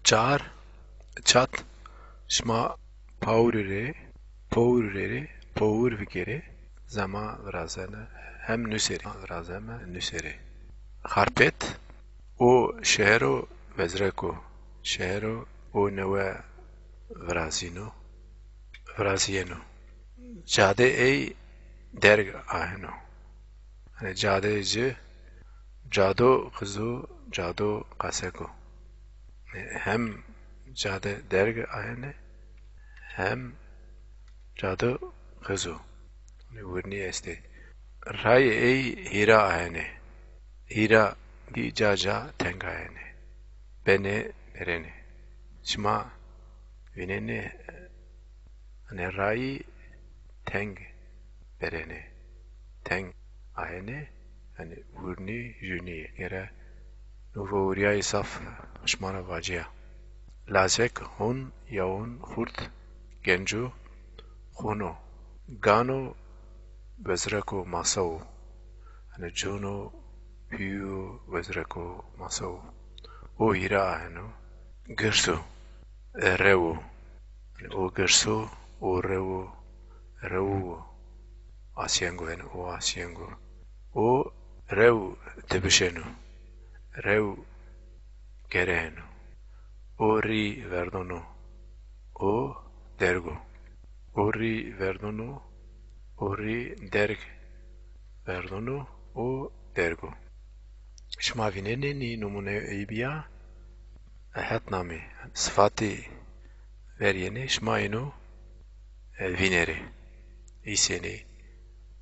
Çar, çat, şma power vikeri, zama vrazene, hem nüseri, vrazeme nüseri. Harpet, o şehro vezreko, şehro o neve vrazino, vraziyeno. Cade ey derg aheno. Hani cadeci, cado kızı, cado kaseko. Hem cade derg ahene, hem cado kızı. Vurni este. Ray ey hira ahene. Hira bi caca tenga ahene. Bene berene. Şma vinene hani ray teng berene. Teng ahene hani vurni juni gere nuvo uriyay saf şmara vacıya. Lazek hun yaun hurt gencu huno. Gano vezreko masao. Hani Juno più vezreko masao. O hira aheno. Gersu revu. O gersu o revu revu asiengo en o asiengo. O rev tebişenu. Rev gerenu. O ri verdono. O dergo. O ri verdono. O ri derg verdono. O dergo. Şma vinene ni numune eybia hatnami sıfatı veriyene şma inu vineri iseni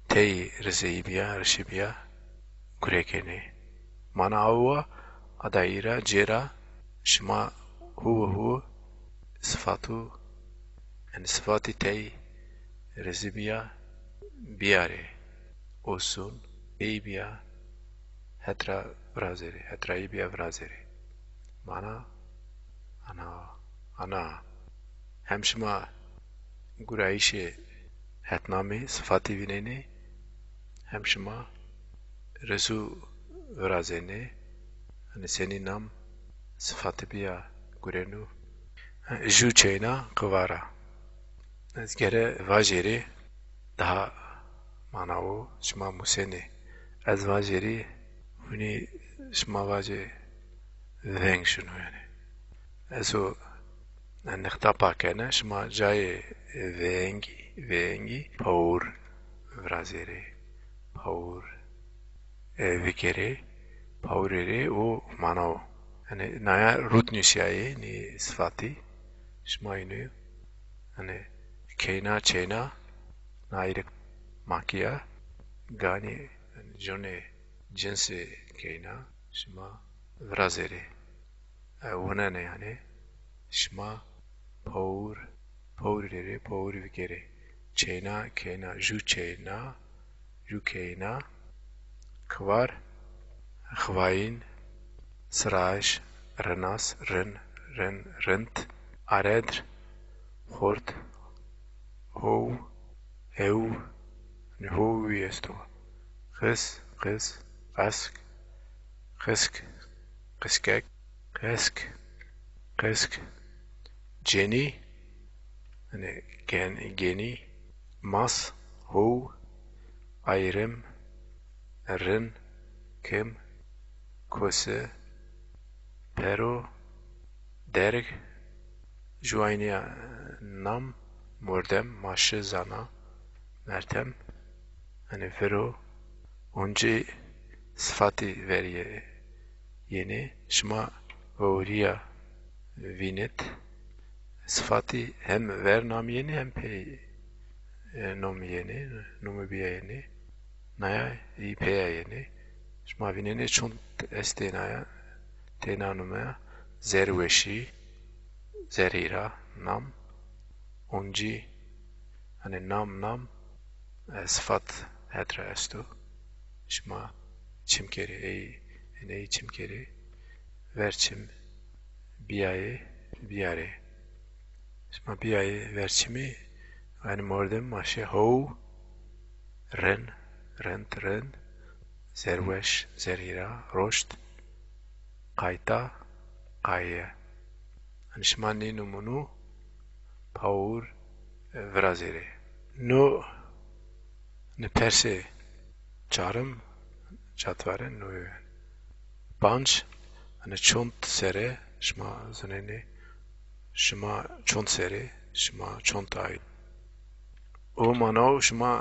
tey rzeybia rşibia kurekeni mana avva adaira cera şma hu sıfatı yani sıfatı tey rzibia biare olsun eybia hetra vrazeri hetra eybia vrazeri mana ana hemşima gurayişe hetname sıfatı vineni hemşima resu vrazene hani senin nam sıfatı biya gurenu ju çeyna kıvara ez gere vajeri daha mana o şma museni ez vajeri huni şma vaje veng şunu yani eso نختapa kene şma caye vengi paur vrazere paur vikere paurere o manao hani naya rutnişaye ni sıfatı şma inu hani kena çena nairik makia gani jone cinsi kena şma vrazere ona ne yani şma power vikere çena kena ju kena kvar khvain sraş renas rent aredr hort hov ev hovi esto kıs kısk kıskek kısk Jenny hani geni mas hov ayrım rin kim kose pero derg juaynia nam mordem maşı zana mertem hani fero once sıfatı veriye yeni şma voriya vinet sıfatı hem ver nam yeni hem pey nom yeni nomu biya yeni naya i peya yeni şma vinene çun este naya tena numaya zerveşi zerira nam onci hani nam sıfat hetra esto şma çimkeri ey çimkeri verçim biyare şma biyaye verçimi yani mordem maşe hov ren zerveş zerira roşt kayta kaye شما نی نمونو پاور ورازیره نو نپرسه چارم چاتواره نو پانچ چونت سره شما زنینه شما چونت سره شما چونت آید او مانو شما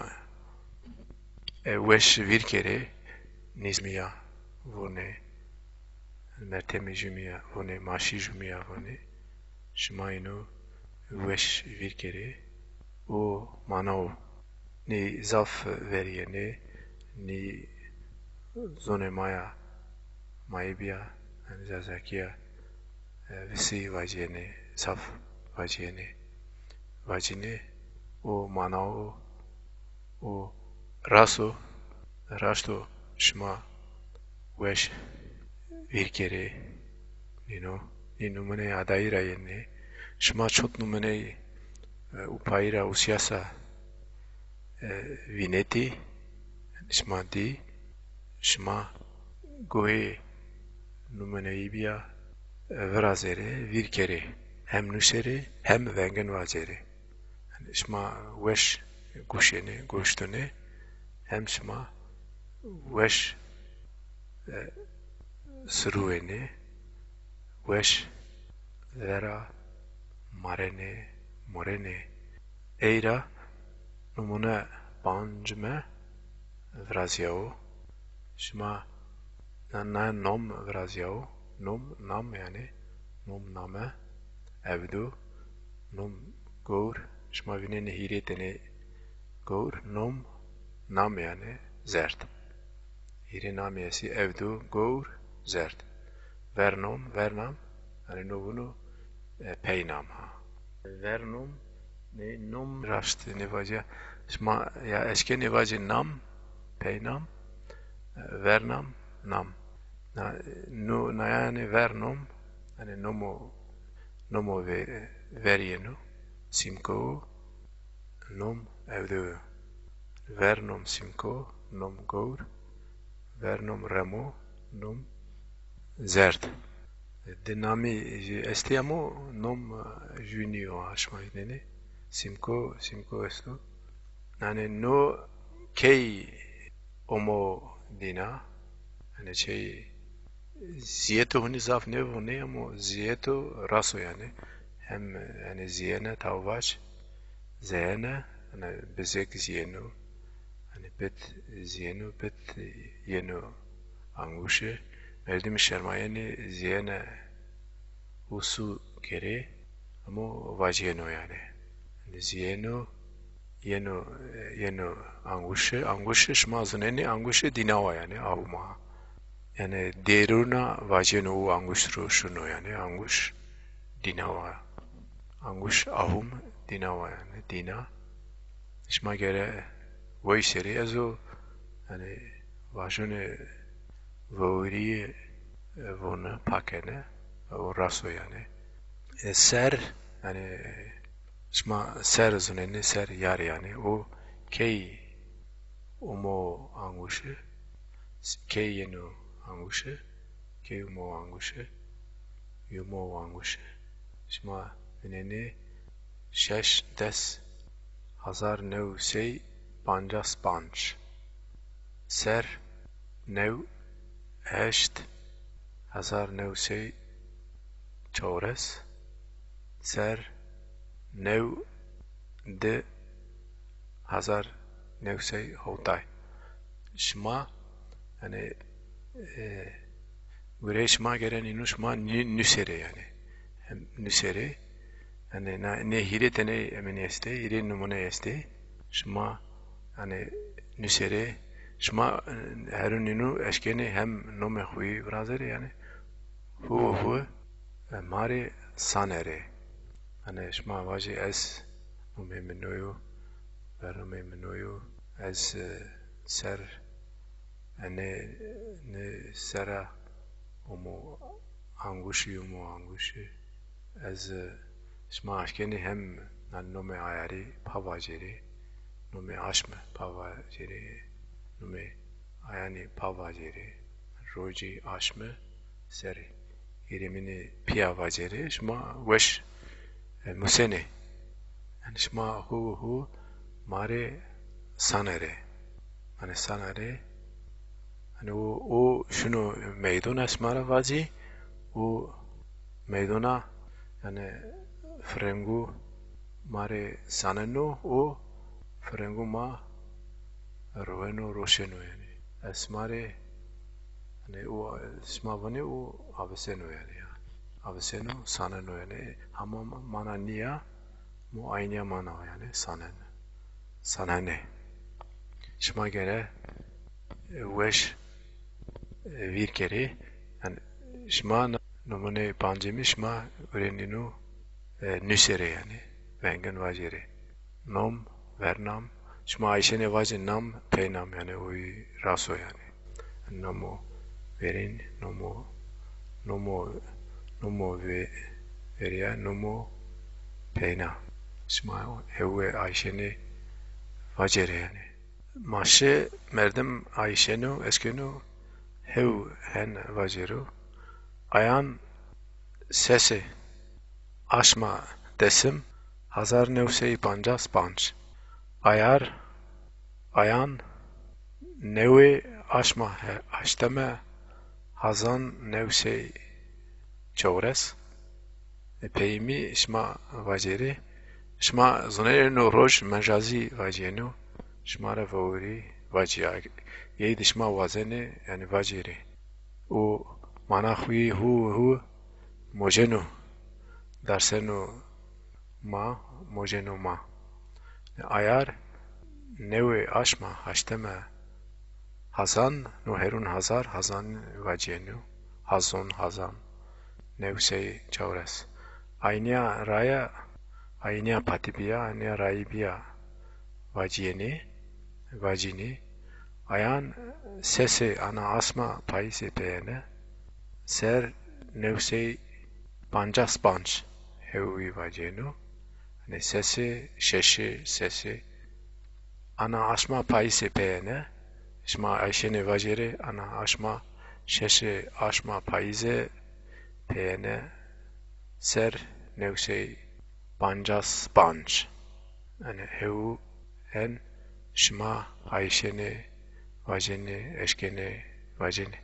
وش ویرکره نیزمیا ونه مرتمی جمیا ونه ماشی جمیا ونه شما اینو وش ویرکره او مانو نی زاف وریه نی زونه مایه بیا زازاکیا وسی واجینه زاف واجینه او مانو او راستو شما وش ویرکره نینو منه adayı rayenne شما çok numune upayira usyasa vineti şma di şma gohe numeneyi biya vrazere virkere hem nusere hem vengen vazere şma weş guşene goştune hem şma weş sruene weş vera morene eira numune bancme vraziyao şma nom vraziyao nam yani nom name evdu nom gor şma vinene hiretene gor nam yani zert hire namiyesi evdu gor zert vernam yani novunu peynam ha vernum ne nom rast nevaja şma ya eski nevaja nam peynam vernam nam na yani vernum yani nomo verienu simko nom evdu vernum simko nom gor vernum ramo nom zert dinami estiamo nom junio aşmaydeni simko esto yani no key omo dina yani ziyeto huni zaf ne vone ama ziyeto raso yani hem yani ziyene tavvaç zeyene yani bezek ziyeno yani bet yeno anguşe merdim şermayeni ziyene usu kere ama vaciyeno yani ziyeno yeno anguşe şma zuneni anguşe dinava yani avma yani deruna vaciyeno u anguştru şunu yani anguş dinava anguş ahum dinava yani dina şma gere voyseri ezo yani vajone vori vona pakene o raso yani ser yani şma ser zuneni ser yar yani o key umo anguşe key yeno anguşe key umo anguşe yumo anguşe şma vineni şeş des hazar nev sey pancas panç ser nev heşt hazar nev sey çores ser nev de hazar nev sey hotay şma yani buraya şma gelen inu şma nüsere yani hem nüsere yani ne hiretene eminiyeste hire numune este şma yani nüsere şma herun inu eşkeni hem nome hui brazere yani hu mare sanere yani şma vaje es nume menoyo verume menoyo es ser ne sera umu anguşi ez şma aşkeni hem nome ayari pavajeri nome aşme pavajeri nome ayani pavajeri roji aşme seri girimini pia vajere şma weş musene yani şma hu mare sanere hani sanere hani o şunu meydun esmara vazi o meyduna yani frengu mare saneno o frengu ma روانو روشنو yani esmare hani o esmavani o aveseno yani ya aveseno saneno yani ama mana niya mu aynı mana yani sanen sanane şma göre weş bir kere yani şma numune pancemi şma öğreninu nüsere yani vengen vajere nom vernam şma Ayşene vajin nam peynam yani oy raso yani nomo verin nomo veria nomo peyna şma evve Ayşene vajere yani maşe merdim Ayşenu eskenu hev hen vajeru ayan sesi aşma desim 1955 ayan nevi aşma haşteme hazan nevse çores peymi şma vajeri şma zonero roj mejazi vajenu şma revori vajia yedi şma vazene yani vajeri o manahvi hu mojenu dersenu mojenu ma ayar nevi aşma haşteme hazan nuherun hazan vajenu hazan nevse çores Ainia patibia ainia raibia vajini ayan sese ana asma paise peyene ser nevse panç hevi vajenu ne sese ana asma paise peyene şma Ayşene vajere ana asma şeşe asma paize peyene ser nevse panç yani hevu en şma Ayşene vajene eşkene vajene